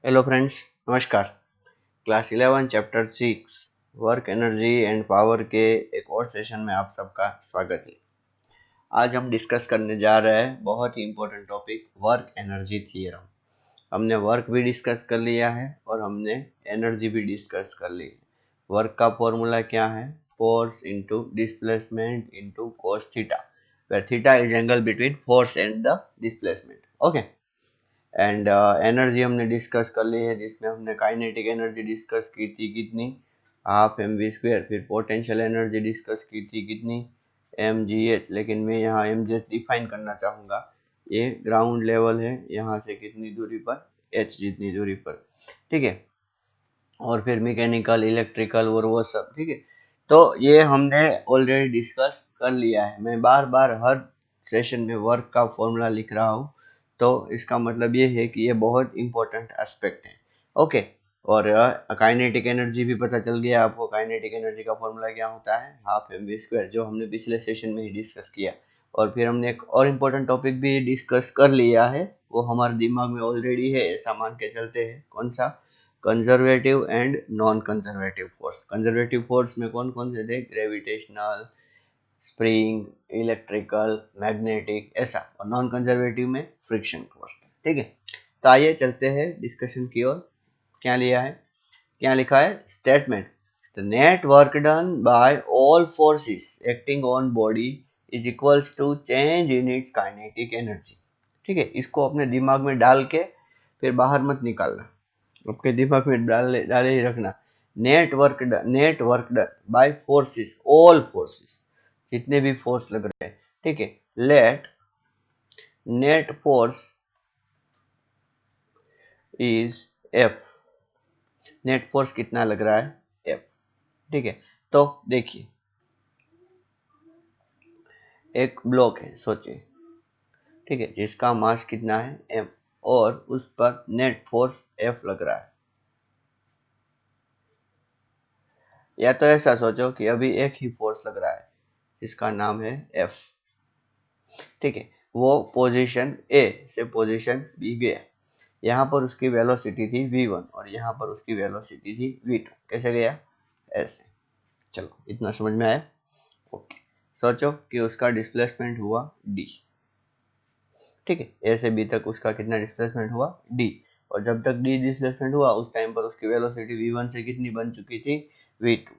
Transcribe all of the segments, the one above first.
Hello friends, नमस्कार। Class 11 chapter 6 work energy and power के एक और सेशन में आप सबका स्वागत है। आज हम डिस्कस करने जा रहे हैं बहुत ही important topic work energy theorem. हमने वर्क भी डिस्कस कर लिया है और हमने एनर्जी भी डिस्कस कर ली है। वर्क का फॉर्मूला क्या है? Force into displacement into cos theta, where theta is angle between force and the displacement. Okay. And energy हमने डिस्कस कर ली है, जिसमें हमने काइनेटिक एनर्जी डिस्कस की थी कितनी, हाफ एम वी स्क्वेयर। फिर पोटेंशियल एनर्जी डिस्कस की थी कितनी, एम जी एच। लेकिन मैं यहाँ एम जी एच डिफाइन करना चाहूँगा। ये ग्राउंड लेवल है, यहाँ से कितनी दूरी पर, एच जितनी दूरी पर। ठीक है। और फिर मैकेनिकल, इलेक्ट्रिकल और वो सब। ठीक है। तो ये हमने ऑलरेडी डिस्कस कर लिया है। मैं बार बार हर सेशन में वर्क का फॉर्मूला लिख रहा हूँ, तो इसका मतलब ये है कि ये बहुत इंपॉर्टेंट एस्पेक्ट है। ओके। और काइनेटिक एनर्जी भी पता चल गया आपको। काइनेटिक एनर्जी का फॉर्मूला क्या होता है? हाफ एम वी स्क्वायर, जो हमने पिछले सेशन में ही डिस्कस किया। और फिर हमने एक और इम्पोर्टेंट टॉपिक भी डिस्कस कर लिया है, वो हमारे दिमाग में ऑलरेडी है, ऐसा मान के चलते हैं। कौन सा? Conservative and non conservative force. Conservative force में कौन कौन से थे? ग्रेविटेशनल, स्प्रिंग, इलेक्ट्रिकल, मैग्नेटिक, ऐसा। और नॉन कंजर्वेटिव में फ्रिक्शन फोर्स। ठीक है। तो आइए चलते हैं डिस्कशन की ओर। क्या लिया है, क्या लिखा है? Statement, the net work done by all forces acting on body is equals to change in its kinetic energy. ठीक है। इसको अपने दिमाग में डाल के फिर बाहर मत निकालना, आपके दिमाग में डाले ही रखना। Net work done by forces, all forces, जितने भी फोर्स लग रहे हैं। ठीक है। Let net force is F. Net force कितना लग रहा है? एफ। ठीक है। तो देखिए, एक ब्लॉक है, सोचिए। ठीक है। जिसका मास कितना है? एम। और उस पर नेट फोर्स एफ लग रहा है। या तो ऐसा सोचो कि अभी एक ही फोर्स लग रहा है, जिसका नाम है एफ। ठीक है। वो पोजीशन ए से पोजीशन बी गया। यहाँ पर उसकी वेलोसिटी थी v1 और यहाँ पर उसकी वेलोसिटी थी v2। कैसे गया? ऐसे। चलो, इतना समझ में आया? ओके। सोचो कि उसका डिस्प्लेसमेंट हुआ d। ठीक है। ए से बी तक उसका कितना डिस्प्लेसमेंट हुआ? d। और जब तक d डिस्प्लेसमेंट हुआ, उस टाइम पर उसकी वेलोसिटी v1 से कितनी बन चुकी थी? v2।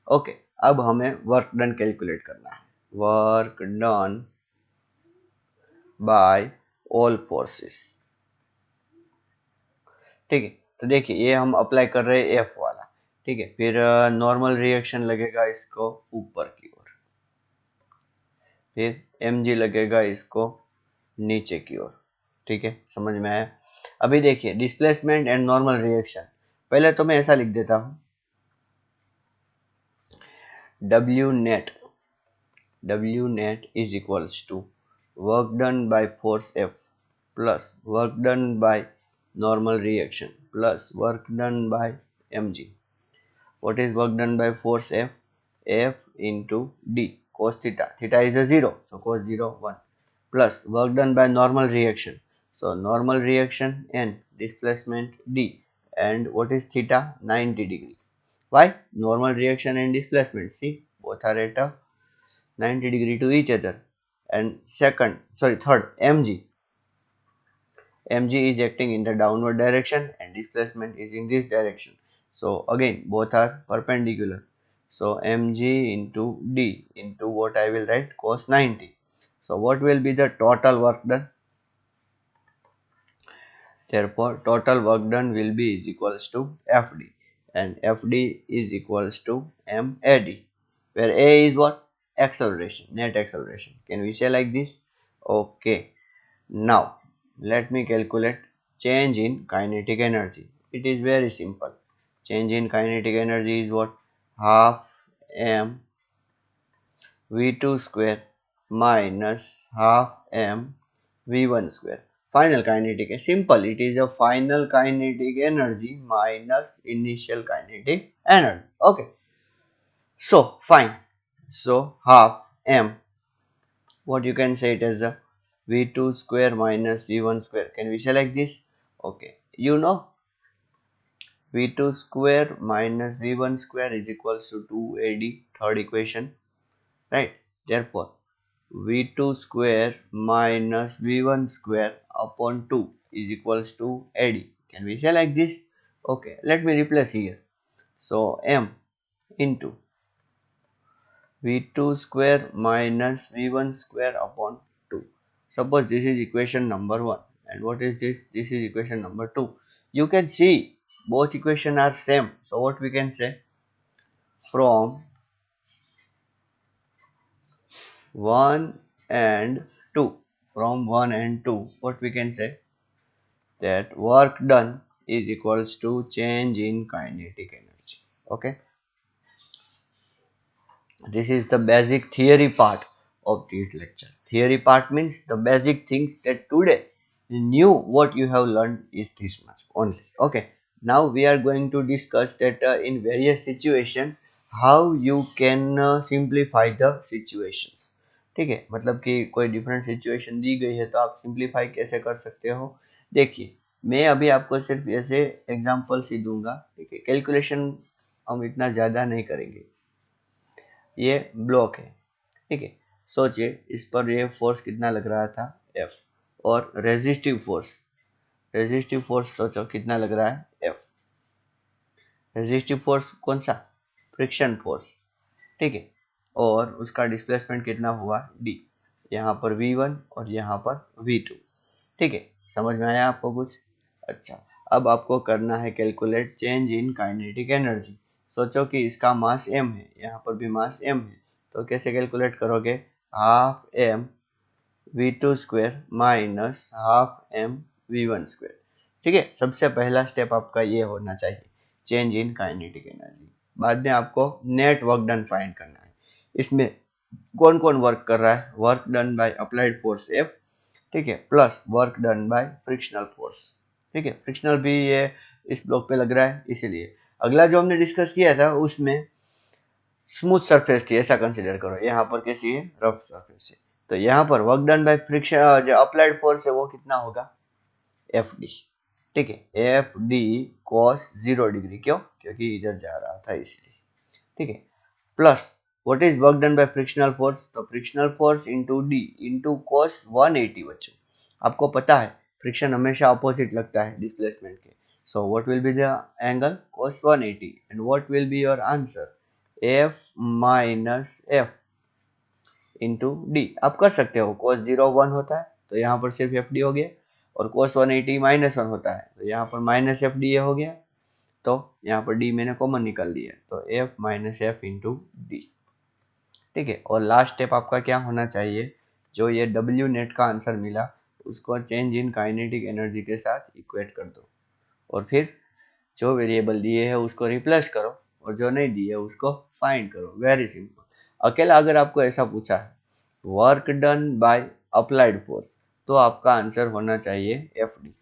ओके। अब हमें वर्क डन कैलकुलेट करना है। Work done by all forces. ठीक है। तो देखिए, ये हम अप्लाई कर रहे हैं एफ वाला। ठीक है। फिर नॉर्मल रिएक्शन लगेगा इसको ऊपर की ओर, फिर mg लगेगा इसको नीचे की ओर। ठीक है। समझ में आया? अभी देखिए, डिस्प्लेसमेंट एंड नॉर्मल रिएक्शन। पहले तो मैं ऐसा लिख देता हूँ, w net is equals to work done by force F plus work done by normal reaction plus work done by mg. What is work done by force F? F into d cos theta. Theta is a 0, so cos 0 1, plus work done by normal reaction. So normal reaction and displacement d. And what is theta? 90 degree. Why? Normal reaction and displacement. See, both are at a 90 degree to each other. And third, mg. mg is acting in the downward direction and displacement is in this direction. So again, both are perpendicular. So mg into d into what I will write? Cos 90. So what will be the total work done? Therefore, total work done will be is equals to Fd, and Fd is equals to MAD, where A is what? Acceleration, net acceleration. Can we say like this? Okay. Now, let me calculate change in kinetic energy. It is very simple. Change in kinetic energy is what? Half m v2 square minus half m v1 square. Final kinetic is simple. It is a final kinetic energy minus initial kinetic energy. Okay. So, fine. So, half m, what you can say it as a v2 square minus v1 square. Can we say like this? Okay. You know V2 square minus V1 square is equals to 2AD, third equation, right? Therefore, V2 square minus V1 square upon 2 is equals to AD. Can we say like this? Okay, let me replace here. So, M into V2 square minus V1 square upon 2. Suppose this is equation number 1. And what is this? This is equation number 2. You can see both equations are same. So what we can say? From 1 and 2. From 1 and 2. What we can say? That work done is equals to change in kinetic energy. Okay. This is the basic theory part of this lecture. Theory part means the basic things that today new what you have learned is this much only. Okay. Now we are going to discuss that in various situation how you can simplify the situations. ठीक है, मतलब कि कोई different situation दी गई है तो आप simplify कैसे कर सकते हो. देखिए, मैं अभी आपको सिर्फ ऐसे एग्जांपल्स ही दूंगा. ठीक है, कैलकुलेशन हम इतना ज़्यादा नहीं करेंगे. ये ब्लॉक है. ठीक है, सोचिए इस पर ये फोर्स कितना लग रहा था, F. और रेजिस्टिव फोर्स सोचो कितना लग रहा है, F. रेजिस्टिव फोर्स कौन सा, फ्रिक्शन फोर्स. ठीक है, और उसका डिस्प्लेसमेंट कितना हुआ, D. यहाँ पर V1 और यहाँ पर V2. ठीक है, समझ में आया आपको कुछ. अच्छा, अब आपको करना है calculate change in kinetic energy. सोचो कि इसका मास m है, यहाँ पर भी मास m है, तो कैसे कैलकुलेट करोगे, half m v2 square minus half m v1 square. ठीक है, सबसे पहला स्टेप आपका ये होना चाहिए, चेंज इन काइनेटिक एनर्जी. बाद में आपको नेट वर्क डन फाइंड करना है. इसमें कौन कौन वर्क कर रहा है, work done by applied force F. ठीक है, plus work done by frictional force. ठीक है, फ्रिक्शनल भी ये इस ब्लॉक पे लग रहा है, इसीलिए. अगला जो हमने डिस्कस किया था उसमें स्मूथ सरफेस थी, ऐसा कंसीडर करो. यहाँ पर कैसी है, रफ सरफेस है. तो यहाँ पर वर्क डन बाय फ्रिक्शन जो अप्लाइड फोर्स है वो कितना होगा, एफ डी. ठीक है, एफ डी कॉस 0 डिग्री. क्यों, क्योंकि इधर जा रहा था इसलिए. ठीक है, plus what is work done by frictional force, तो frictional force into D into cos 180. बच्चों, आपको पता है फ्रिक्शन हमेशा अपोजिट लगता है डिस्प्लेसमेंट के. So what will be the angle, cos 180. And what will be your answer, f minus F into D. आप कर सकते हो, cos 0 1 होता है तो यहाँ पर सिर्फ एफ डी हो गया, और cos 180 माइनस 1 होता है तो यहाँ पर माइनस एफ डी हो गया. तो यहाँ पर डी मैंने कॉमन निकाल दिया, तो F minus F into D. ठीक है, और लास्ट स्टेप आपका क्या होना चाहिए, जो ये डब्ल्यू नेट का आंसर मिला उसको चेंज इन काइनेटिक एनर्जी के साथ इक्वेट कर दो, और फिर जो वेरिएबल दिए है उसको रिप्लेस करो, और जो नहीं दिए उसको फाइंड करो. Very simple. अकेला अगर आपको ऐसा पूछा है work done by applied force, तो आपका आंसर होना चाहिए F D.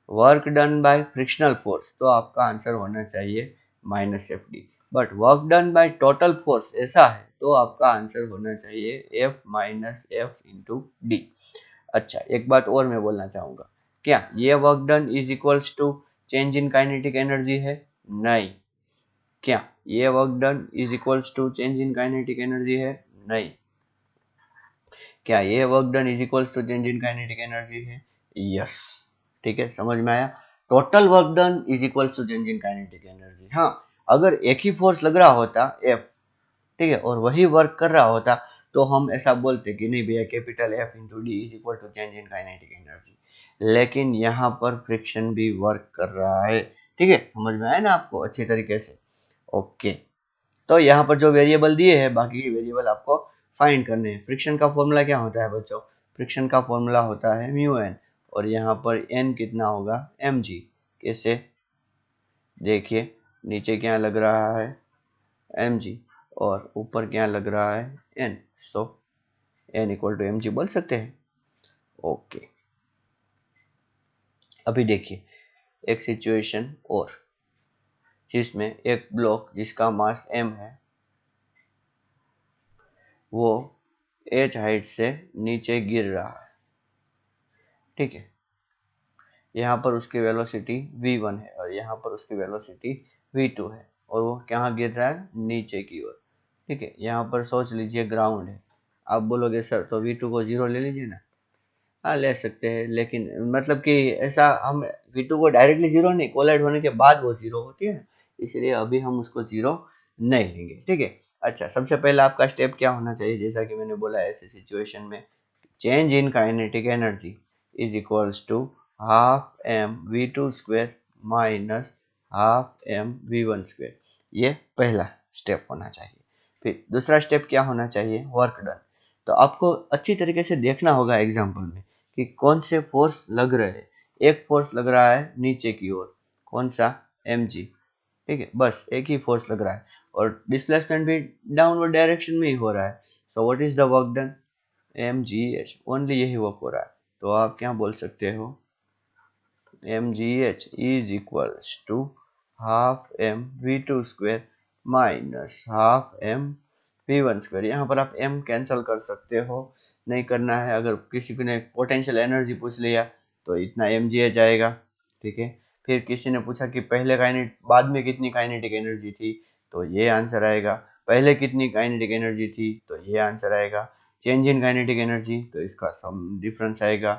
Work done by frictional force, तो आपका आंसर होना चाहिए minus F D. But work done by total force ऐसा है तो आपका आंसर होना चाहिए F minus F into D. अच्छा, एक बात और मैं बोलना चाहूंगा, क्या ये work done is equals to change in kinetic energy है, नहीं. क्या ये work done is equals to change in kinetic energy है, नहीं. क्या ये work done is equals to change in kinetic energy है, यस. ठीक है, समझ में आया. Total work done is equals to change in kinetic energy. हाँ, अगर एक ही फोर्स लग रहा होता एफ, ठीक है, और वही वर्क कर रहा होता तो हम ऐसा बोलते कि नहीं भैया capital F into D is equal to change in kinetic energy. लेकिन यहाँ पर फ्रिक्शन भी वर्क कर रहा है. ठीक है, समझ में आया ना आपको अच्छी तरीके से. ओके, तो यहाँ पर जो वेरिएबल दिए हैं बाकी के वेरिएबल आपको फाइंड करने हैं. फ्रिक्शन का फॉर्मूला क्या होता है बच्चों, फ्रिक्शन का फॉर्मूला होता है म्यू एन, और यहाँ पर एन कितना होगा, एम जी. कैसे, देखिए नीचे क्या लग रहा है, एम जी, और ऊपर क्या लग रहा है, N. So N equal to M G बोल सकते हैं. ओके, अभी देखिए एक सिचुएशन और, जिसमें एक ब्लॉक जिसका मास m है वो h हाइट से नीचे गिर रहा है. ठीक है, यहाँ पर उसकी वेलोसिटी v1 है और यहाँ पर उसकी वेलोसिटी v2 है और वो कहाँ गिर रहा है, नीचे की ओर। ठीक है, यहाँ पर सोच लीजिए ग्राउंड है। आप बोलोगे सर तो v2 को 0 ले लीजिए ना। हाँ ले सकते हैं, लेकिन मतलब कि ऐसा हम v2 को डायरेक्टली 0 नहीं, कोलाइड होने के बाद वो 0 होती है ना, इसलिए अभी हम उसको 0 नहीं लेंगे। ठीक है। अच्छा, सबसे पहला आपका स्टेप क्या होना चाहिए, जैसा कि मैंने बोला ऐसे सिचुएशन में change in kinetic energy is equals to half m v2 square minus half m v1 square। ये पहला स्टेप होना चाहिए। फिर दूसरा स्टेप क्या होना चाहिए, वर्क डन। तो आपको अच्छी तरीके से देखना होगा एग्जाम्पल में कि कौन से फोर्स लग रहे हैं। एक फोर्स लग रहा है नीचे की ओर, कौन सा, mg। ठीक है, बस एक ही फोर्स लग रहा है और डिस्प्लेसमेंट भी डाउनवर्ड डायरेक्शन में ही हो रहा है। So what is the work done, mgh, only यही वर्क हो रहा है। तो आप क्या बोल सकते हो, mgh is equals to half m v2 square minus half m v1 square. यहाँ पर आप m कैंसिल कर सकते हो, नहीं करना है। अगर किसी ने पोटेंशियल एनर्जी पूछ लिया तो इतना mgh आएगा। ठीक है, फिर किसी ने पूछा कि पहले काइनेट बाद में कितनी काइनेटिक एनर्जी थी, तो ये आंसर आएगा। पहले कितनी काइनेटिक एनर्जी थी, तो ये आंसर आएगा। चेंज इन काइनेटिक एनर्जी, तो इसका सम डिफरेंस आएगा।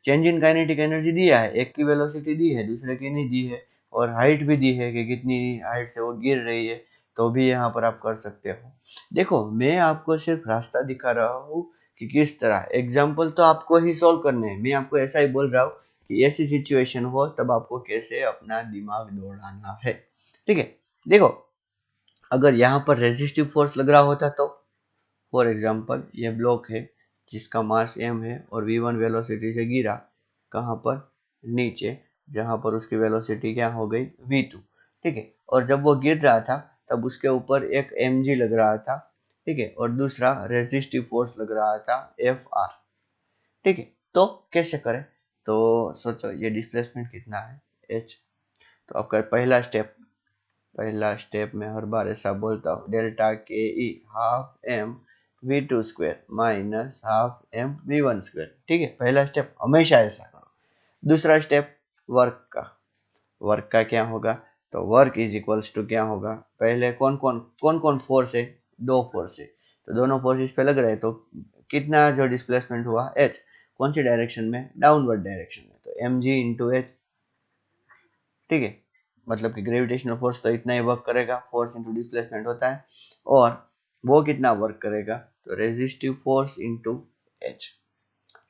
चेंज इन काइनेटिक एनर्जी दिया है, एक की वेलोसिटी दी है, दूसरे की नहीं दी है, और हाइट भी दी है कि कितनी हाइट से वो गिर रही है, तो भी यहाँ पर आप कर सकते हो। देखो, मैं आपको सिर्फ रास्ता दिखा रहा हूँ कि किस तरह। एग्जाम्पल तो आपको ही सॉल्व करने हैं, मैं आपको ऐसा ही बोल रहा हूँ कि ऐसी सिचुएशन हो तब आपको कैसे अपना दिमाग दौड़ाना है। ठीक है, देखो, अगर यहाँ पर रेजिस्टिव फोर्स लग रहा होता तो, फॉर एग्जाम्पल ये ब्लॉक है जिसका मास m है और v1 वेलोसिटी से गिरा कहाँ पर, नीचे, जहाँ पर उसकी वेलोसिटी क्या हो गई, v2। ठीक है, और जब वो गिर रहा था तब उसके ऊपर एक mg लग रहा था। ठीक है, और दूसरा रेजिस्टिव फोर्स लग रहा था fr। ठीक है, तो कैसे करें, तो सोचो ये डिस्प्लेसमेंट कितना है, h। तो आपका पहला स्टेप में हर बार ऐसा बोलता हूँ, delta K E half M v2 square minus half M v1 square. ठीक है, पहला स्टेप हमेशा ऐसा करो। दूसरा स्टेप वर्क का क्या होगा, तो वर्क इज इक्वल्स टू क्या होगा, पहले कौन कौन फोर्स है, दो फोर्स है, तो दोनों फोर्स इस पे लग रहे हैं, तो कितना जो डिस्प्लेसमेंट हुआ, h। कौन सी डायरेक्शन में, डाउनवर्ड डायरेक्शन में, तो mg इंटू एच। ठीक है, मतलब कि ग्रेविटेशनल फोर्स तो इतना ही वर्क करेगा, फोर्स इंटू डिस्प्लेसमेंट होता है, और वो कितना वर्क करेगा, तो रेजिस्टिव फोर्स इंटू एच।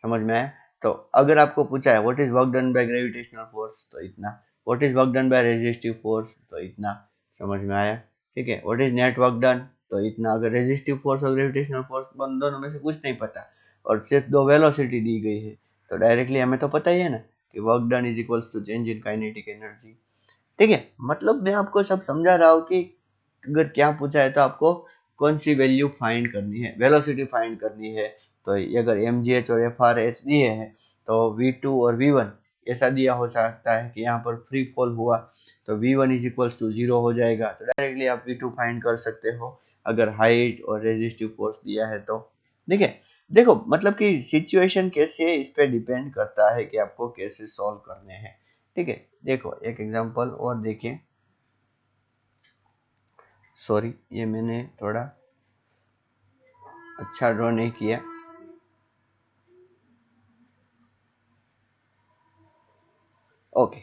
समझ में आया। तो अगर आपको पूछा है what is work done by gravitational force, तो इतना। What is work done by resistive force, तो इतना। समझ में आया। ठीक है, what is net work done, तो इतना। अगर रेजिस्टिव फोर्स और ग्रेविटेशनल फोर्स दोनों में से कुछ नहीं पता और सिर्फ दो वेलोसिटी दी गई है, तो डायरेक्टली हमें तो पता ही है ना कि work done is equals to change in kinetic energy. ठीक है, मतलब मैं आपको सब समझा रहा हूँ कि अगर क्या पूछा है तो आपको कौन सी वैल्यू फाइंड करनी है, वेलोसिटी फाइंड करनी है। तो ये अगर mgh और frh दिए हैं, तो v2 और v1 ऐसा दिया हो सकता है कि यहाँ पर फ्री फॉल हुआ तो v1 इज इक्वल्स टू 0 हो जाएगा, तो डायरेक्टली आप v2 फाइंड कर सकते हो अगर हाइट और रेजिस्टिव फोर्स दिया है तो। ठीक है, देखो मतलब कि सिचुएशन कैसी है इस पे डिपेंड करता है कि आपको कैसे सॉल्व करने हैं। ठीक है, देखो एक एग्जांपल और देखिए। सॉरी, ये मैंने थोड़ा अच्छा ड्रॉ नहीं किया। ओके,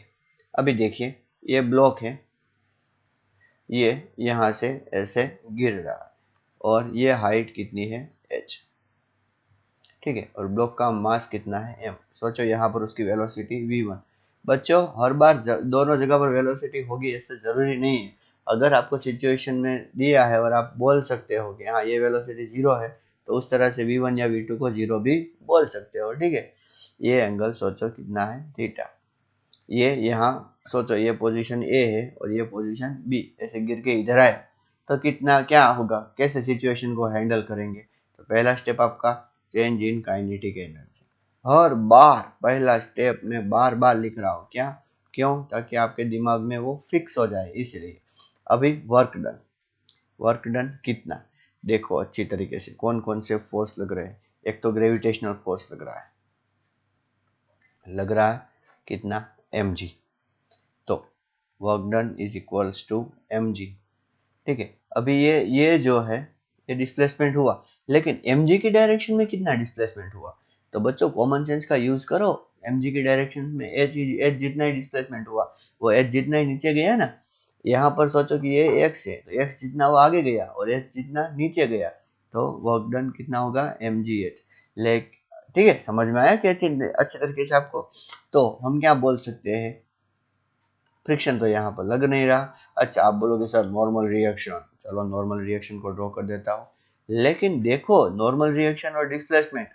अभी देखिए ये ब्लॉक है, ये यहाँ से ऐसे गिर रहा है और ये हाइट कितनी है, h। ठीक है, और ब्लॉक का मास कितना है, m। सोचो यहाँ पर उसकी वेलोसिटी v1। बच्चों, हर बार दोनों जगह पर वेलोसिटी होगी ऐसे जरूरी नहीं है। अगर आपको सिचुएशन में दिया है और आप बोल सकते हो कि हाँ ये वेलोसिटी 0 है, तो उस तरह से v1 या v2 को 0 भी बोल सकते हो। ठीक है, ये एंगल सोचो कितना है, थीटा। ये यहाँ सोचो ये पोजीशन ए है और ये पोजीशन बी, ऐसे गिर के इधर आए तो कितना क्या होगा, कैसे सिचुएशन को हैंडल करेंगे। तो पहला स्टेप आपका चेंज इन काइनेटिक एनर्जी। हर बार पहला स्टेप में बार बार लिख रहा हूँ, क्या, क्यों, ताकि आपके दिमाग में वो फिक्स हो जाए, इसलिए। अभी वर्क डन कितना, देखो अच्छी तरीके से कौन कौन से फोर्स लग रहे हैं। एक तो ग्रेविटेशनल फोर्स लग रहा है कितना, mg। तो work done is equals to mg। ठीक है, अभी ये जो है ये डिस्प्लेसमेंट हुआ, लेकिन mg की डायरेक्शन में कितना डिस्प्लेसमेंट हुआ? तो बच्चों कॉमन सेंस का यूज करो। mg की डायरेक्शन में h जितना ही डिस्प्लेसमेंट हुआ वो h जितना ही नीचे गया ना। यहाँ पर सोचो कि ये x है, तो x जितना वो आगे गया और h जितना नीचे गया, तो वर्क डन कितना होगा? mgh। ठीक है, समझ में आया कि अच्छे तरीके से आपको? तो हम क्या बोल सकते हैं, फ्रिक्शन तो यहाँ पर लग नहीं रहा। अच्छा, आप बोलोगे सर नॉर्मल रिएक्शन, चलो नॉर्मल रिएक्शन को ड्रॉ कर देता हूँ, लेकिन देखो नॉर्मल रिएक्शन और डिस्प्लेसमेंट,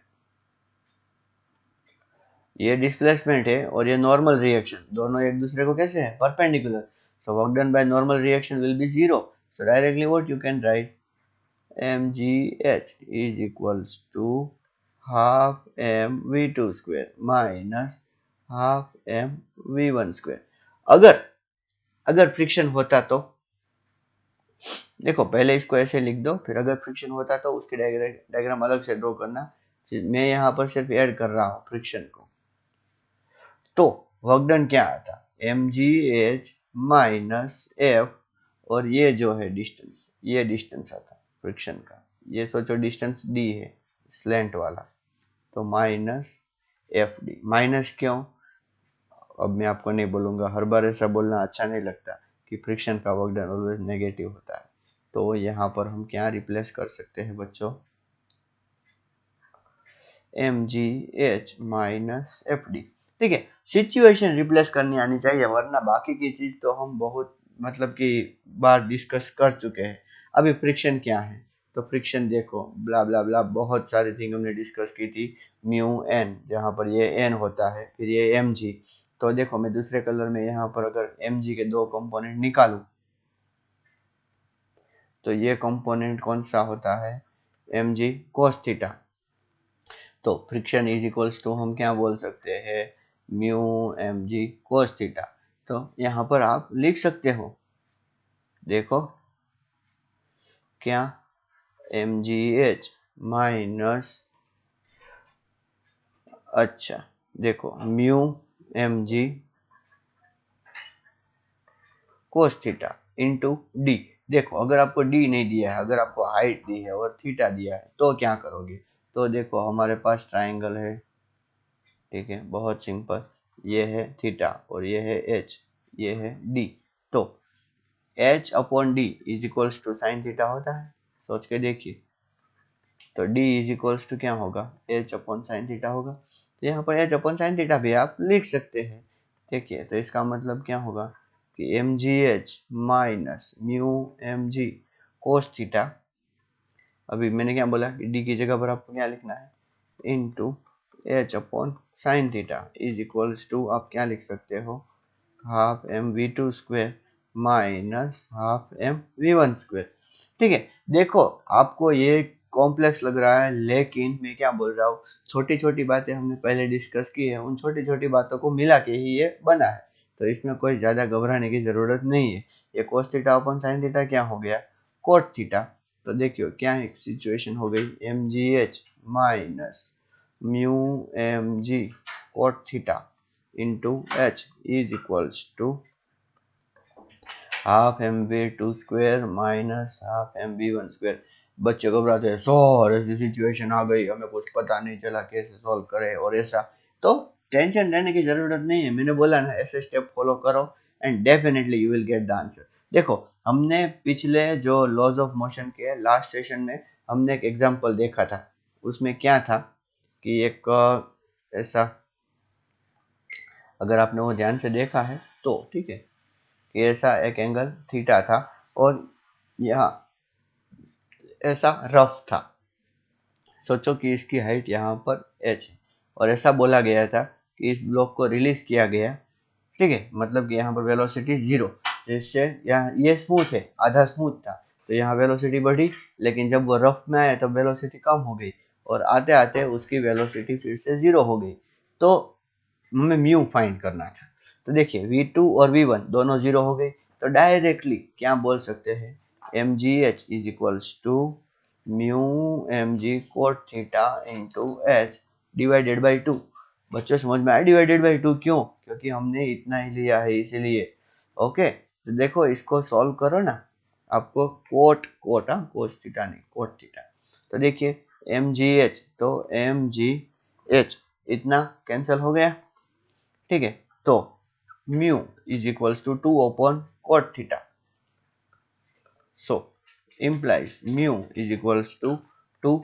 ये डिस्प्लेसमेंट है और ये नॉर्मल रिएक्शन, दोनों एक दूसरे को कैसे है? Perpendicular. So work done by normal reaction will be zero. So directly what you can write, mgh is equals to half mv2 square minus half mv1 square। अगर फ्रिक्शन होता तो देखो, पहले इसको ऐसे लिख दो, फिर अगर फ्रिक्शन होता तो उसकी डायग्राम अलग से ड्रॉ करना। मैं यहाँ पर सिर्फ ऐड कर रहा हूँ फ्रिक्शन को। तो वर्क डन क्या आता? mgh माइनस एफ, और ये जो है डिस्टेंस, ये डिस्टेंस आता फ्रिक्शन का, ये सोचो डिस्टेंस d है, स्लैंट वाला, तो माइनस एफ डी। माइनस क्यों? अब मैं आपको नहीं बोलूंगा, हर बार ऐसा बोलना अच्छा नहीं लगता कि फ्रिक्शन का वर्क डन ऑलवेज नेगेटिव होता है। तो यहाँ पर हम क्या रिप्लेस कर सकते हैं बच्चों? mgh minus F D. ठीक है, सिचुएशन रिप्लेस करनी आनी चाहिए, वरना बाकी की चीज तो हम बहुत मतलब कि बार डिस्कस कर चुके हैं। अभी फ्रिक्शन क्या है? तो फ्रिक्शन देखो, ब्ला ब्ला ब्ला बहुत सारी थिंग हमने डिस्कस की थी। म्यू एन, जहाँ पर ये एन होता है, फिर ये एम जी। तो देखो मैं दूसरे कलर में यहाँ पर अगर एम जी के दो कंपोनेंट निकालूं, तो ये कंपोनेंट कौन सा होता है? M G cos theta. तो फ्रिक्शन इज इक्वल्स टू हम क्या बोल सकते हैं? Mu M G cos theta. तो यहाँ पर आप लिख सकते हो, देखो क्या, एम जी एच माइनस, अच्छा देखो mu M G cos theta into D. देखो अगर आपको डी नहीं दिया है, अगर आपको हाइट दी है और थीटा दिया है, तो क्या करोगे? तो देखो हमारे पास ट्राइंगल है, ठीक है, बहुत सिंपल। ये है थीटा और ये है एच, ये है डी। तो H upon D is equals to sine theta होता है, सोच के देखिए। तो डी इज इक्वल्स टू क्या होगा? एच अपॉन साइन थीटा होगा। तो यहाँ पर एच अपॉन साइन थीटा भी आप लिख सकते हैं। देखिए, तो इसका मतलब क्या होगा कि M G H minus mu M G cos theta, अभी मैंने क्या बोला कि डी की जगह पर आपको क्या लिखना है? Into H upon sine theta is equals to आप क्या लिख सकते हो? Half M V two square minus half M V one square. ठीक है, देखो आपको ये कॉम्प्लेक्स लग रहा है, लेकिन मैं क्या बोल रहा हूँ, छोटी छोटी बातें हमने पहले डिस्कस की है, उन छोटी छोटी बातों को मिला के ही ये बना है। तो इसमें कोई ज्यादा घबराने की जरूरत नहीं है। ये cos theta upon sine theta क्या हो गया? Cot theta. तो देखियो क्या एक सिचुएशन हो गई, M G H minus mu M G cot theta into H is equals to half M V two square minus half M V one square. बच्चे घबराते हैं, सर ऐसी सिचुएशन आ गई, हमें कुछ पता नहीं चला कैसे सॉल्व करें और ऐसा। तो टेंशन लेने की जरूरत नहीं है, मैंने बोला ना ऐसे स्टेप फॉलो करो and definitely you will get the answer. देखो हमने पिछले जो लॉज ऑफ मोशन के लास्ट सेशन में हमने एक एग्जांपल देखा था, उसमें क्या था कि एक ऐसा, अगर आपने वो ध्यान से देखा है तो ठीक है, कि ऐसा एक एंगल थीटा था और यहाँ ऐसा रफ था। सोचो कि इसकी हाइट यहाँ पर h है और ऐसा बोला गया था कि इस ब्लॉक को रिलीज किया गया, ठीक है, मतलब कि यहाँ पर वेलोसिटी जीरो, जिससे यहाँ ये स्मूथ है, आधा स्मूथ था, तो यहाँ वेलोसिटी बढ़ी, लेकिन जब वो रफ में आया तब वेलोसिटी कम हो गई और आते आते उसकी वेलोसिटी फिर से जीरो हो गई। तो हमें म्यू फाइंड करना था। तो देखिए v2 और v1 दोनों जीरो हो गए, तो डायरेक्टली क्या बोल सकते हैं? mgh is equals to mu mg cot theta into h divided by 2। बच्चों समझ में आया डिवाइडेड बाई 2 क्यों? क्योंकि हमने इतना ही लिया है इसीलिए। ओके, तो देखो इसको सॉल्व करो ना, आपको कोस थीटा नहीं कोट थीटा। तो देखिए mgh, तो mgh इतना कैंसिल हो गया, ठीक है। तो mu is equals to 2 upon cot theta, so implies mu is equals to 2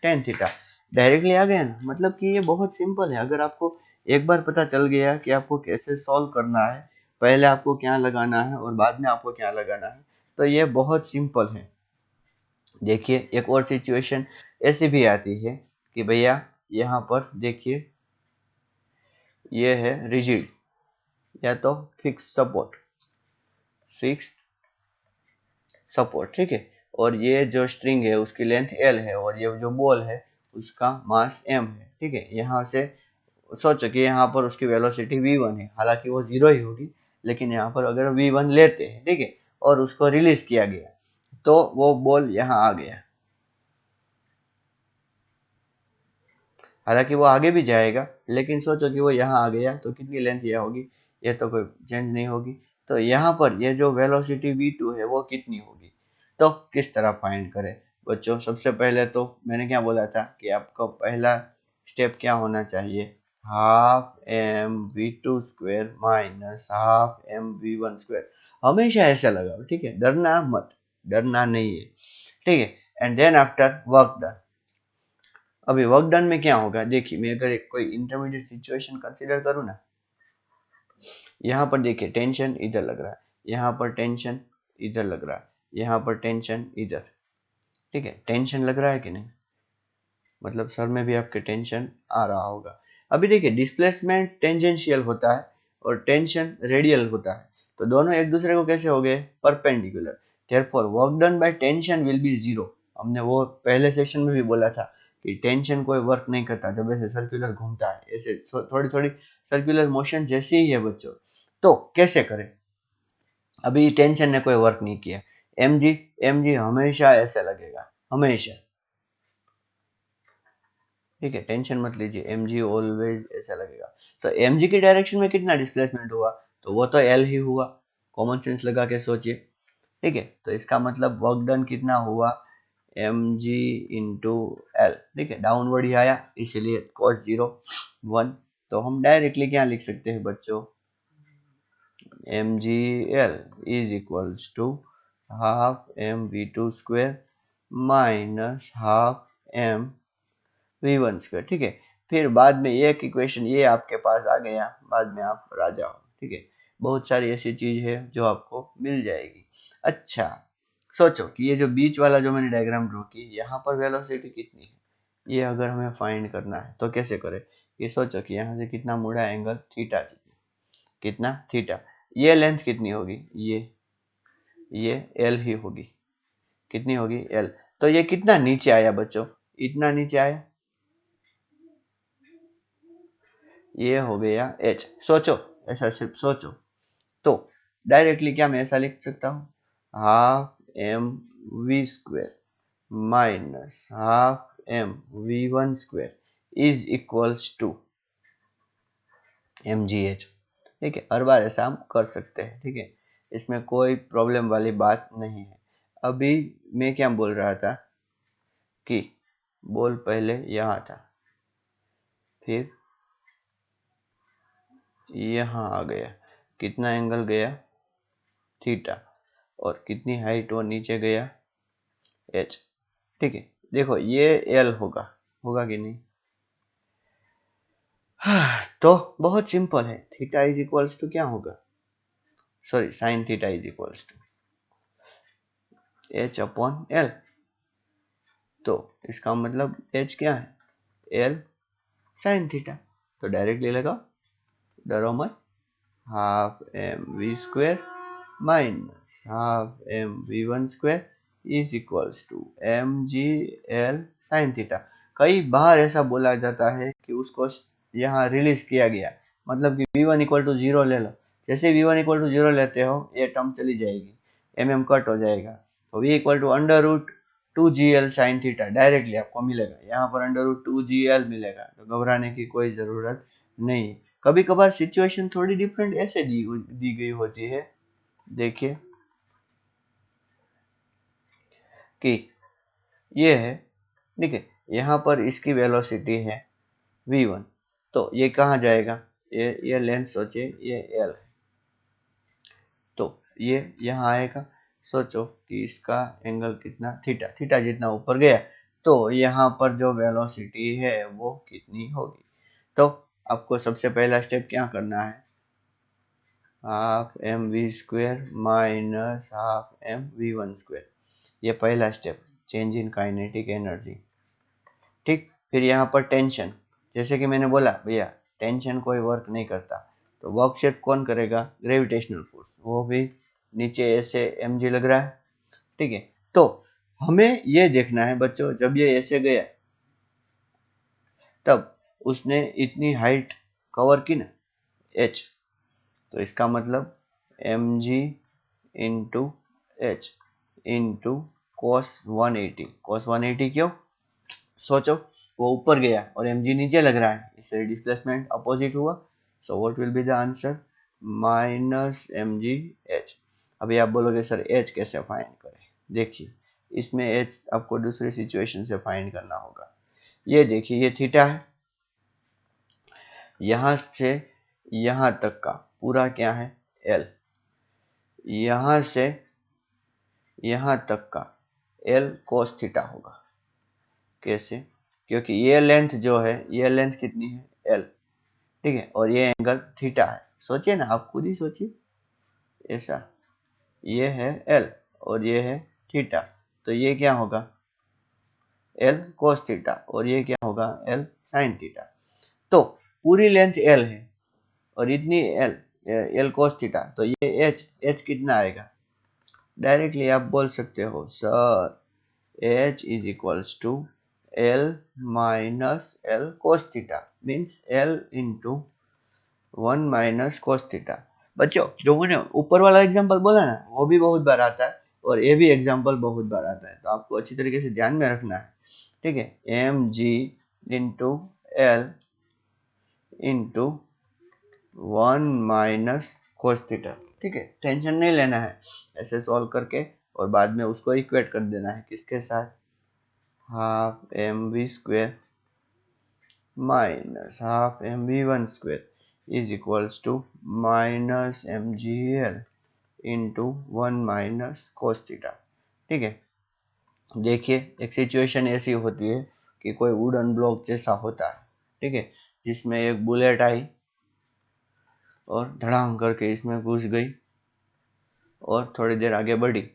tan theta. Directly आ गया ना, मतलब कि ये बहुत सिंपल है। अगर आपको एक बार पता चल गया कि आपको कैसे सॉल्व करना है, पहले आपको क्या लगाना है और बाद में आपको क्या लगाना है, तो ये बहुत सिंपल है। देखिए एक और सिचुएशन ऐसी भी आती है कि भैया यहाँ पर देखिए ये है रिजिड या तो फिक्स सपोर्ट, ठीक है। और ये जो स्ट्रिंग है उसकी लेंथ L है और ये जो बॉल है उसका मास M है, ठीक है। यहाँ से सोचो कि यहाँ पर उसकी वेलोसिटी v1 है, हालांकि वो 0 ही होगी, लेकिन यहाँ पर अगर v1 लेते हैं, ठीक है, और उसको रिलीज किया गया तो वो बॉल यहाँ आ गया। हालांकि वो आगे भी जाएगा, लेकिन सोचो कि वो यहाँ आ गया तो कितनी लेंथ यह होगी, ये तो कोई चेंज नहीं होगी। तो यहाँ पर ये जो वेलोसिटी v2 है वो कितनी होगी, तो किस तरह फाइंड करें? बच्चों सबसे पहले तो मैंने क्या बोला था कि आपका पहला स्टेप क्या होना चाहिए, half M V two square minus half M V one square. हमेशा ऐसा लगाओ, ठीक है, डरना मत, डरना नहीं है, ठीक है। And then after work done. अभी वर्क डन में क्या होगा, देखिए मैं अगर एक कोई इंटरमीडिएट सिचुएशन कंसीडर करूँ ना, यहाँ पर देखिए टेंशन इधर लग रहा है, यहाँ पर टेंशन इधर लग रहा है, यहाँ पर टेंशन इधर, ठीक है। टेंशन लग रहा है कि नहीं, मतलब सर में भी आपके टेंशन आ रहा होगा। अभी देखिए डिस्प्लेसमेंट टेंजेंशियल होता है और टेंशन रेडियल होता है, तो दोनों एक दूसरे को कैसे हो गए, perpendicular. Therefore work done by tension will be zero. हमने वो पहले सेशन में भी बोला था कि टेंशन कोई वर्क नहीं करता जब ऐसे सर्कुलर घूमता है, ऐसे थोड़ी थोड़ी सर्कुलर मोशन जैसी ही है बच्चों। तो कैसे करें, अभी टेंशन ने कोई वर्क नहीं किया, एम जी हमेशा ऐसे लगेगा, हमेशा, ठीक है। टेंशन मत लीजिए, एम जी ऑलवेज ऐसा लगेगा। तो एम जी की डायरेक्शन में कितना डिस्प्लेसमेंट हुआ, तो वो तो एल ही हुआ, कॉमन सेंस लगा के सोचिए, ठीक है। तो इसका मतलब वर्क डन कितना हुआ, एम जी इंटू एल, ठीक है, डाउनवर्ड ही आया इसलिए cos 0 1। तो हम डायरेक्टली क्या लिख सकते हैं बच्चों, M G L is equals to half M V two square minus half M v1 square, ठीक है। फिर बाद में एक इक्वेशन ये आपके पास आ गया, बाद में आप राजा हो, ठीक है। बहुत सारी ऐसी चीज है जो आपको मिल जाएगी। अच्छा, सोचो कि ये जो बीच वाला जो मैंने डायग्राम ड्रॉ की, यहाँ पर वेलोसिटी कितनी है, ये अगर हमें फाइंड करना है तो कैसे करें। ये सोचो कि यहाँ से कितना मुड़ा एंगल थीटा, कितना थीटा, ये लेंथ कितनी होगी, ये एल ही होगी, कितनी होगी एल। तो ये कितना नीचे आया बच्चों, इतना नीचे आया, ये हो गया h। सोचो, ऐसा सिर्फ सोचो, तो डायरेक्टली क्या मैं ऐसा लिख सकता हूँ, half M V square minus half M V one square is equals to M G H, ठीक है। हर बार ऐसा हम कर सकते हैं, ठीक है, इसमें कोई प्रॉब्लम वाली बात नहीं है। अभी मैं क्या बोल रहा था कि बॉल पहले यहाँ था, फिर यहाँ आ गया, कितना एंगल गया थीटा, और कितनी हाइट वो नीचे गया h, ठीक है। देखो ये l होगा, होगा कि नहीं, हाँ, तो बहुत सिंपल है, थीटा इज इक्वल्स टू क्या होगा, sorry sine theta is equals to h upon l। तो इसका मतलब h क्या है, l साइन थीटा। तो डायरेक्टली लगाओ, डरो मत, half M V square minus half M V one square is equals to M G L sine theta. कई बार ऐसा बोला जाता है कि उसको यहाँ रिलीज किया गया, मतलब कि V one equal to zero ले लो, जैसे V one equal to zero लेते हो ये टर्म चली जाएगी, एम एम कट हो जाएगा, तो V equal to under root 2gl sin theta directly आपको मिलेगा, यहाँ पर √2gl मिलेगा, तो घबराने की कोई जरूरत नहीं। कभी कभार सिचुएशन थोड़ी डिफरेंट ऐसे दी गई होती है। देखिए कि ये है, ठीक है, यहाँ पर इसकी वेलोसिटी है v1, तो ये कहाँ जाएगा, ये लेंथ सोचिए, ये l है, तो ये यहाँ आएगा। सोचो कि इसका एंगल कितना, थीटा, थीटा जितना ऊपर गया, तो यहाँ पर जो वेलोसिटी है वो कितनी होगी। तो आपको सबसे पहला स्टेप क्या करना है, half M V square minus half M V one square, ये पहला step, change in kinetic energy. ठीक, फिर यहाँ पर टेंशन, जैसे कि मैंने बोला भैया टेंशन कोई वर्क नहीं करता, तो वर्क सिर्फ कौन करेगा, ग्रेविटेशनल फोर्स, वो भी नीचे ऐसे mg लग रहा है, ठीक है। तो हमें ये देखना है बच्चों, जब ये ऐसे गया तब उसने इतनी हाइट कवर की ना, h, तो इसका मतलब mg into H into cos 180 क्यों, सोचो वो ऊपर गया और mg नीचे लग रहा है, इससे डिस्प्लेसमेंट अपोजिट हुआ, so what will be the answer, minus mg h। अभी आप बोलोगे सर h कैसे फाइंड करें, देखिए इसमें h आपको दूसरी सिचुएशन से फाइंड करना होगा। ये देखिए ये थीटा है, यहाँ से यहाँ तक का पूरा क्या है l, यहाँ से यहाँ तक का l cos थीटा होगा। कैसे, क्योंकि ये लेंथ जो है, ये लेंथ कितनी है l, ठीक है, और ये एंगल थीटा है, सोचिए ना, आप खुद ही सोचिए, ऐसा ये है l और ये है थीटा, तो ये क्या होगा l cos थीटा और ये क्या होगा l sin थीटा। तो पूरी लेंथ l है और इतनी l cos थीटा, तो ये h कितना आएगा, डायरेक्टली आप बोल सकते हो sir h is equals to l minus l cos theta, means l into 1 minus cos theta. बच्चों जो मैंने ऊपर वाला एग्जांपल बोला ना, वो भी बहुत बार आता है और ये भी एग्जांपल बहुत बार आता है, तो आपको अच्छी तरीके से ध्यान में रखना है, ठीक है। M G into L into 1 minus cos theta, ठीक है, टेंशन नहीं लेना है, ऐसे सॉल्व करके और बाद में उसको इक्वेट कर देना है किसके साथ, half M V square minus half M V one square is equals to minus M G L into 1 minus cos theta, ठीक है। देखिए एक सिचुएशन ऐसी होती है कि कोई वुडन ब्लॉक जैसा होता है, ठीक है, जिसमें एक बुलेट आई और धड़ाम करके इसमें घुस गई और थोड़ी देर आगे बढ़ी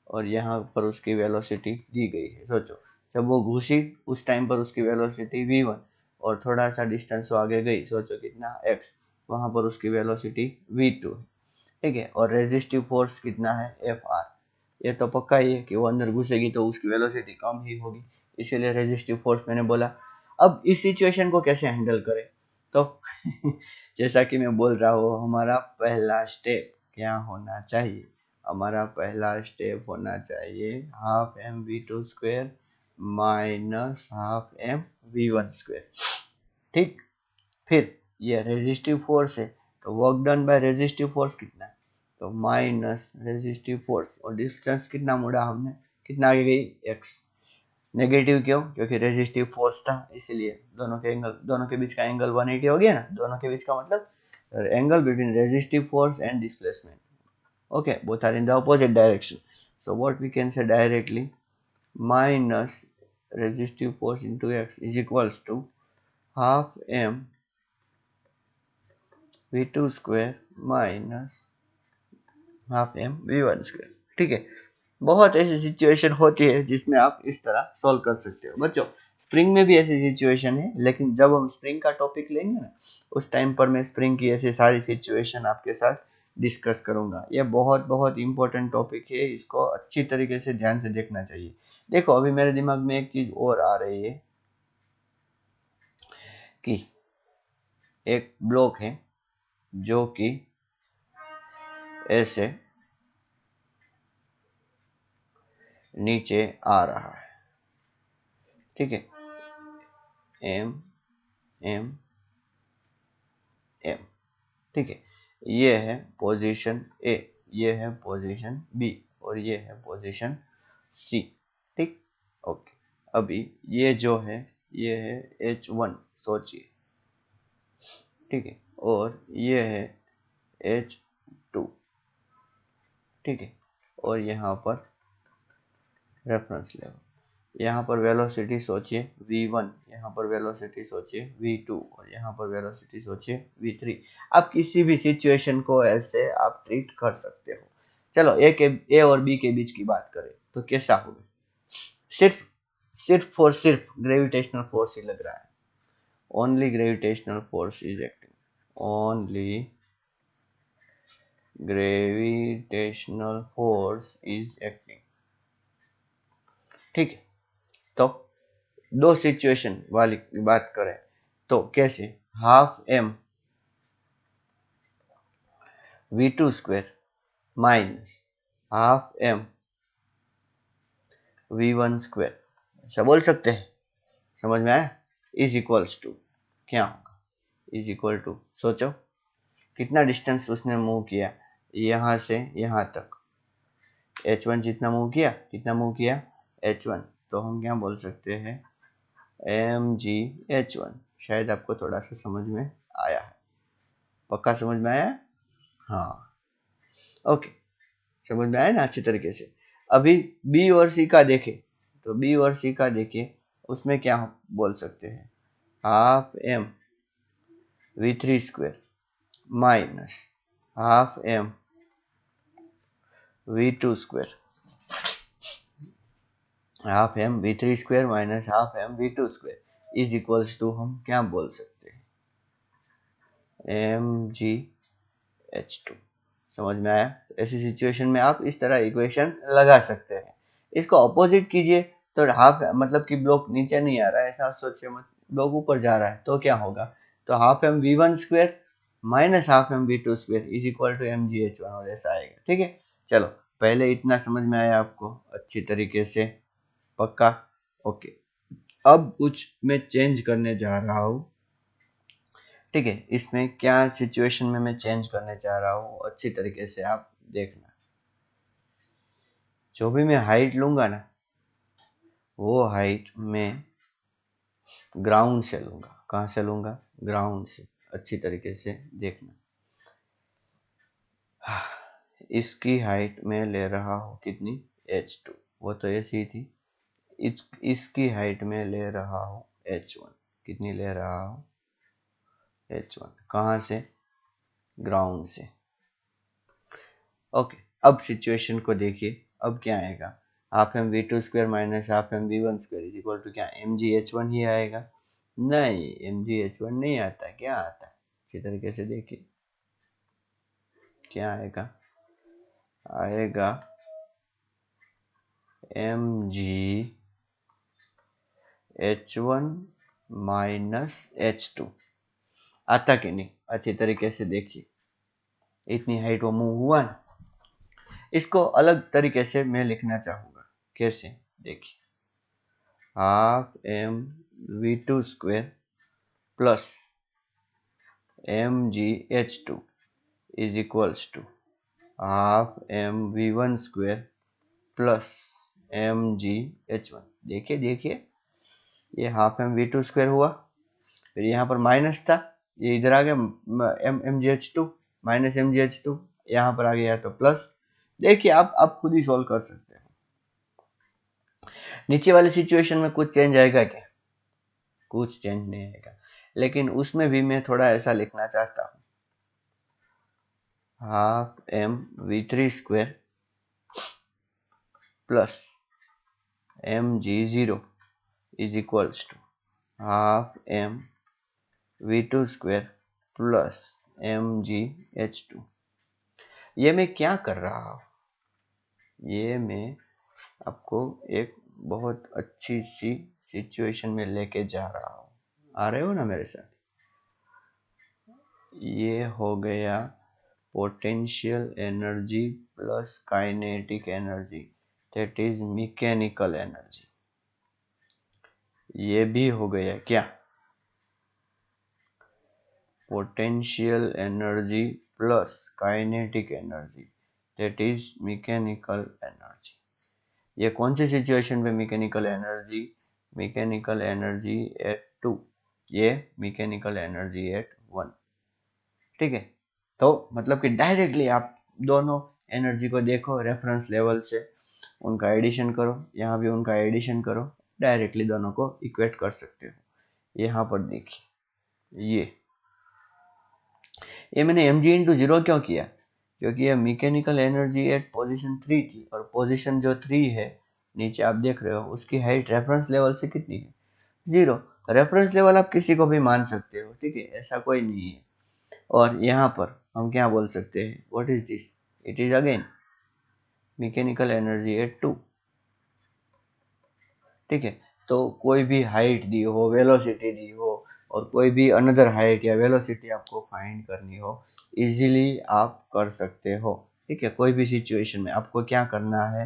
और यहाँ पर उसकी वेलोसिटी दी गई है। सोचो जब वो घुसी उस टाइम पर उसकी वेलोसिटी v1 और थोड़ा सा डिस्टेंस वो आगे गई, सोचो कितना x, वहां पर उसकी वेलोसिटी v2 है, ठीक है, और रेजिस्टिव फोर्स कितना है Fr। ये तो पक्का ही है कि वो अंदर घुसेगी तो उसकी वेलोसिटी कम ही होगी, इसीलिए रेजिस्टिव फोर्स मैंने बोला। अब इस सिचुएशन को कैसे हैंडल करें, तो जैसा कि मैं बोल रहा हूँ, हमारा पहला स्टेप क्या होना चाहिए, हमारा पहला स्टेप होना चाहिए half M V two square minus half M V one square, ठीक। फिर ये रेजिस्टिव फोर्स है, तो work done by resistive force कितना है, तो माइनस रेजिस्टिव फोर्स, और डिस्टेंस कितना मोड़ा हमने, कितना आगे गई x, नेगेटिव क्यों, क्योंकि रेजिस्टिव फोर्स था, इसलिए दोनों के बीच का एंगल 180 हो गया ना, दोनों के बीच का मतलब angle between resistive force and displacement, okay, both are in the opposite direction, so what we can say directly, minus resistive force into x is equals to half m v2 square minus half M V one square, ठीक है। बहुत ऐसी situation होती है जिसमें आप इस तरह सॉल्व कर सकते हो। बच्चों स्प्रिंग में भी ऐसी सिचुएशन है, लेकिन जब हम स्प्रिंग का टॉपिक लेंगे ना, उस टाइम पर मैं स्प्रिंग की ऐसी सारी सिचुएशन आपके साथ डिस्कस करूंगा। ये बहुत बहुत इंपॉर्टेंट टॉपिक है, इसको अच्छी तरीके से ध्यान से देखना चाहिए। देखो अभी मेरे दिमाग में एक चीज और आ रही है कि एक ब्लॉक है जो कि ऐसे नीचे आ रहा है। ठीक है, एम एम एम। ठीक है, ये है पोजीशन ए, ये है पोजीशन बी और ये है पोजीशन सी। ठीक, ओके। अभी ये जो है ये है H1 सोचिए। ठीक है, और ये है H2। ठीक है, और यहाँ पर रेफरेंस लेवल, यहाँ पर वेलोसिटी सोचिए v1, यहाँ पर वेलोसिटी सोचिए v2 और यहाँ पर वेलोसिटी सोचिए v3। आप किसी भी सिचुएशन को ऐसे आप ट्रीट कर सकते हो। चलो ए और बी के बीच की बात करें तो कैसा होगा? सिर्फ सिर्फ और सिर्फ ग्रेविटेशनल फोर्स ही लग रहा है। Only gravitational force is acting, only gravitational force is acting. ठीक है, तो दो सिचुएशन वाली बात करें तो कैसे? Half M v2 square minus half M v1 square, ऐसा बोल सकते हैं। समझ में आया? इज इक्वल्स टू क्या होगा? इज इक्वल टू, सोचो कितना डिस्टेंस उसने मूव किया यहां से यहां तक। h1 जितना मूव किया, कितना मूव किया h1, तो हम क्या बोल सकते हैं mgh1। शायद आपको थोड़ा सा समझ में आया है। पक्का समझ में आया? हाँ, ओके, समझ में आया ना अच्छी तरीके से। अभी बी और सी का देखें तो बी और सी का देखिए, उसमें क्या बोल सकते हैं? Half M v3 square minus half M v2 square, half M v3 square minus half M v2 square is equals to हम क्या बोल सकते हैं? mgh2। समझ में आया? ऐसी सिचुएशन में आप इस तरह इक्वेशन लगा सकते हैं। इसको अपोजिट कीजिए तो हाफ मतलब कि ब्लॉक नीचे नहीं आ रहा है, ऐसा सोचिए मत, ब्लॉक ऊपर जा रहा है तो क्या होगा? तो half M v1 square minus half M v2 square is equal to mgh1 और ऐसा आएगा। ठीक है, चलो पहले इतना समझ में आया आपको अच्छी तरीके से? पक्का? ओके, अब कुछ मैं चेंज करने जा रहा हूँ। ठीक है, इसमें क्या सिचुएशन में मैं चेंज करने जा रहा हूँ अच्छी तरीके से आप देखना। जो भी मैं हाइट लूंगा ना, वो हाइट मैं ग्राउंड से लूंगा। कहाँ से लूंगा? ग्राउंड से। अच्छी तरीके से देखना। इसकी हाइट मैं ले रहा हूँ कितनी? h2, वो तो ऐसी ही थी। इसकी हाइट में ले रहा हूँ h1, कितनी ले रहा हूँ? h1। कहाँ से? ग्राउंड से। ओके, अब सिचुएशन को देखिए, अब क्या आएगा? Half M v2 square minus half M v1 square is equal to क्या? mgh1 ही आएगा। नहीं, mgh1 नहीं आता। क्या आता है? इसी तरीके से देखिए क्या आएगा? आएगा mgh1 माइनस h2। आता कि नहीं? अच्छी तरीके से देखिए, इतनी हाइट वो मूव हुआ ना। इसको अलग तरीके से मैं लिखना चाहूंगा। कैसे? देखिए, half M v2 square plus mgh2 is equals to half M v1 square plus mgh1। देखिए देखिए, ये हाफ एम v2 स्क्वायर हुआ, फिर यहाँ पर माइनस था, ये इधर आ गया mgh2 माइनस mgh2, यहाँ पर आ गया तो प्लस। देखिए आप खुद ही सॉल्व कर सकते हो। नीचे वाली सिचुएशन में कुछ चेंज आएगा क्या? कुछ चेंज नहीं आएगा, लेकिन उसमें भी मैं थोड़ा ऐसा लिखना चाहता हूँ। Half M v3 square plus mg0 is equals to half M v2 square plus mgh2। ये मैं क्या कर रहा हूँ? ये मैं आपको एक बहुत अच्छी सी सिचुएशन में लेके जा रहा हूँ। आ रहे हो ना मेरे साथ? ये हो गया potential energy plus kinetic energy. That is mechanical energy. ये भी हो गया क्या? Potential energy plus kinetic energy that is mechanical energy. ये कौन सी सिचुएशन पे mechanical energy? Mechanical energy at 2, ये मैकेनिकल एनर्जी एट 1। ठीक है, तो मतलब कि डायरेक्टली आप दोनों एनर्जी को देखो रेफरेंस लेवल से, उनका एडिशन करो, यहाँ भी उनका एडिशन करो, डायरेक्टली दोनों को इक्वेट कर सकते हो। यहाँ पर देखिए ये मैंने mg/0 क्यों किया? क्योंकि ये मैकेनिकल एनर्जी एट पोजीशन 3 थी, और पोजीशन जो 3 है नीचे आप देख रहे हो, उसकी हाइट रेफरेंस लेवल से कितनी है? 0। रेफरेंस लेवल आप किसी को भी मान सकते हो, ठीक है, ऐसा कोई नहीं है। और यहाँ पर हम क्या बोल सकते हैं? What is this? It is again mechanical energy at 2। ठीक है, तो कोई भी हाइट दी हो, वेलोसिटी दी हो, और कोई भी अनदर हाइट या वेलोसिटी आपको फाइंड करनी हो, इजीली आप कर सकते हो। ठीक है, कोई भी सिचुएशन में आपको क्या करना है?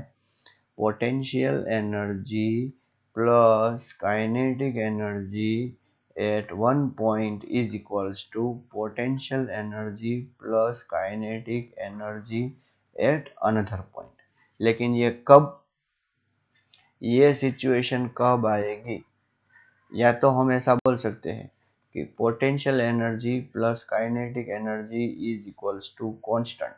Potential energy plus kinetic energy at one point is equals to potential energy plus kinetic energy at another point. लेकिन ये सिचुएशन कब आएगी? या तो हम ऐसा बोल सकते हैं कि potential energy plus kinetic energy is equals to constant.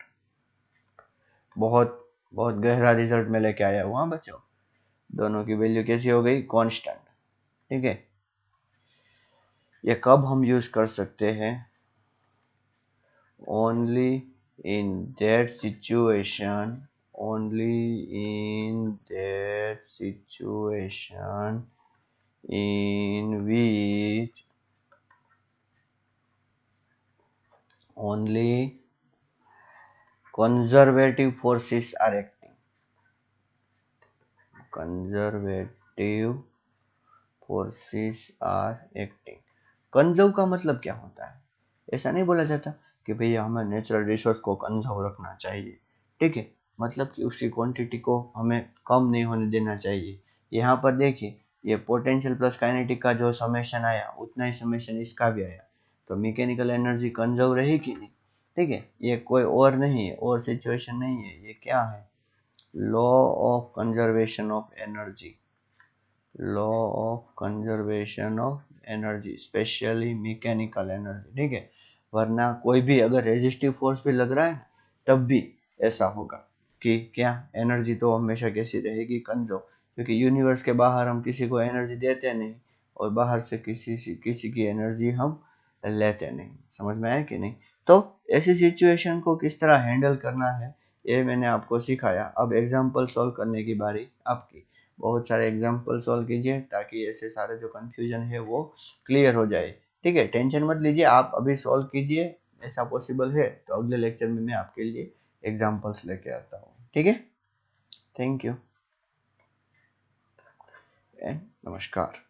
बहुत बहुत गहरा रिजल्ट में लेके आया हुआ बच्चों। दोनों की वैल्यू कैसी हो गई? कांस्टेंट। ठीक है, ये कब हम यूज कर सकते हैं? Only in that situation, only in that situation in which only conservative forces are acting। conservative forces are acting। Conserve का मतलब क्या होता है? ऐसा नहीं बोला जाता कि भैया हमें नेचुरल रिसोर्स को कंजर्व रखना चाहिए। ठीक है, मतलब कि उसकी क्वांटिटी को हमें कम नहीं होने देना चाहिए। यहाँ पर देखिए, ये पोटेंशियल प्लस काइनेटिक का जो समेशन आया, उतना ही समेशन इसका भी आया, तो मैकेनिकल एनर्जी कंजर्व रही कि नहीं? ठीक है, ये कोई और नहीं है, और सिचुएशन नहीं है, ये क्या है? Law of conservation of energy. Law of conservation of energy, specially mechanical energy. ठीक है, वरना कोई भी अगर रेजिस्टिव फोर्स भी लग रहा है तब भी ऐसा होगा कि क्या एनर्जी तो हमेशा कैसी रहेगी? कंजर्व। क्योंकि यूनिवर्स के बाहर हम किसी को एनर्जी देते नहीं, और बाहर से किसी की एनर्जी हम लेते नहीं। समझ में आया कि नहीं? तो ऐसी सिचुएशन को किस तरह हैंडल करना है, ये मैंने आपको सिखाया। अब एग्जाम्पल सॉल्व करने की बारी आपकी। बहुत सारे एग्जाम्पल सॉल्व कीजिए ताकि ऐसे सारे जो कंफ्यूजन है वो क्लियर हो जाए। ठीक है, टेंशन मत लीजिए, आप अभी सॉल्व कीजिए, ऐसा पॉसिबल है तो अगले लेक्चर में मैं आपके लिए एग्जाम्पल्स लेके आता हूँ। ठीक है, थैंक यू एंड नमस्कार।